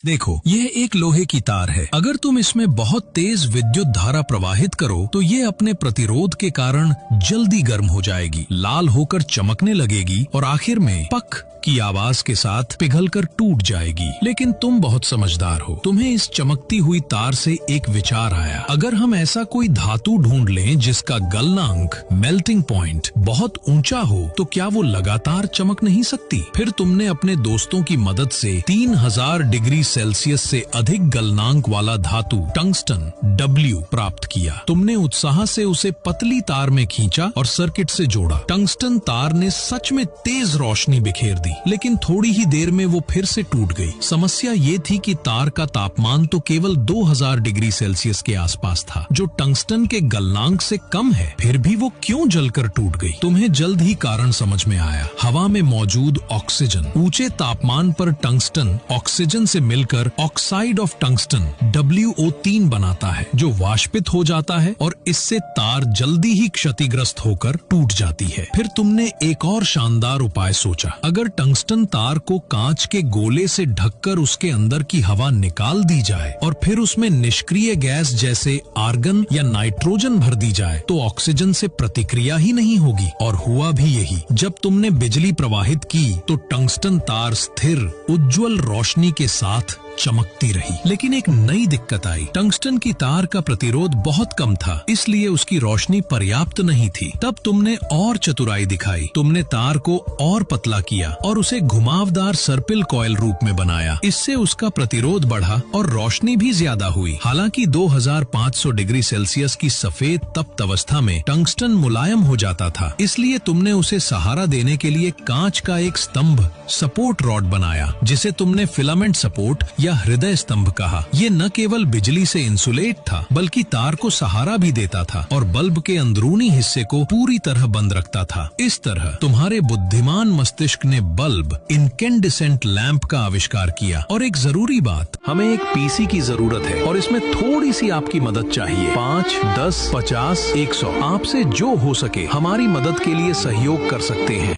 देखो, यह एक लोहे की तार है। अगर तुम इसमें बहुत तेज विद्युत धारा प्रवाहित करो तो ये अपने प्रतिरोध के कारण जल्दी गर्म हो जाएगी, लाल होकर चमकने लगेगी और आखिर में पक की आवाज के साथ पिघलकर टूट जाएगी। लेकिन तुम बहुत समझदार हो, तुम्हें इस चमकती हुई तार से एक विचार आया। अगर हम ऐसा कोई धातु ढूंढ लें जिसका गलनांक मेल्टिंग पॉइंट बहुत ऊंचा हो तो क्या वो लगातार चमक नहीं सकती? फिर तुमने अपने दोस्तों की मदद से 3000 डिग्री सेल्सियस से अधिक गलनांक वाला धातु टंगस्टन W प्राप्त किया। तुमने उत्साह से उसे पतली तार में खींचा और सर्किट से जोड़ा। टंगस्टन तार ने सच में तेज रोशनी बिखेर दी, लेकिन थोड़ी ही देर में वो फिर से टूट गई। समस्या ये थी कि तार का तापमान तो केवल 2000 डिग्री सेल्सियस के आसपास था, जो टंगस्टन के गलनांक से कम है। फिर भी वो क्यों जलकर टूट गई? तुम्हें जल्द ही कारण समझ में आया। हवा में मौजूद ऑक्सीजन ऊंचे तापमान पर टंगस्टन ऑक्सीजन से मिलकर ऑक्साइड ऑफ टंगस्टन WO3 बनाता है, जो वाष्पित हो जाता है और इससे तार जल्दी ही क्षतिग्रस्त होकर टूट जाती है। फिर तुमने एक और शानदार उपाय सोचा। अगर टंगस्टन तार को कांच के गोले से ढककर उसके अंदर की हवा निकाल दी जाए और फिर उसमें निष्क्रिय गैस जैसे आर्गन या नाइट्रोजन भर दी जाए तो ऑक्सीजन से प्रतिक्रिया ही नहीं होगी। और हुआ भी यही। जब तुमने बिजली प्रवाहित की तो टंगस्टन तार स्थिर उज्जवल रोशनी के साथ चमकती रही। लेकिन एक नई दिक्कत आई। टंगस्टन की तार का प्रतिरोध बहुत कम था, इसलिए उसकी रोशनी पर्याप्त नहीं थी। तब तुमने और चतुराई दिखाई। तुमने तार को और पतला किया और उसे घुमावदार सर्पिल कॉइल रूप में बनाया। इससे उसका प्रतिरोध बढ़ा और रोशनी भी ज्यादा हुई। हालांकि 2500 डिग्री सेल्सियस की सफेद तप्त अवस्था में टंगस्टन मुलायम हो जाता था, इसलिए तुमने उसे सहारा देने के लिए कांच का एक स्तंभ सपोर्ट रॉड बनाया, जिसे तुमने फिलामेंट सपोर्ट या हृदय स्तंभ कहा। ये न केवल बिजली से इंसुलेट था, बल्कि तार को सहारा भी देता था और बल्ब के अंदरूनी हिस्से को पूरी तरह बंद रखता था। इस तरह तुम्हारे बुद्धिमान मस्तिष्क ने बल्ब इनकेंडिसेंट लैंप का आविष्कार किया। और एक जरूरी बात, हमें एक पीसी की जरूरत है और इसमें थोड़ी सी आपकी मदद चाहिए। 5, 10, 50, 100 आपसे जो हो सके हमारी मदद के लिए सहयोग कर सकते हैं।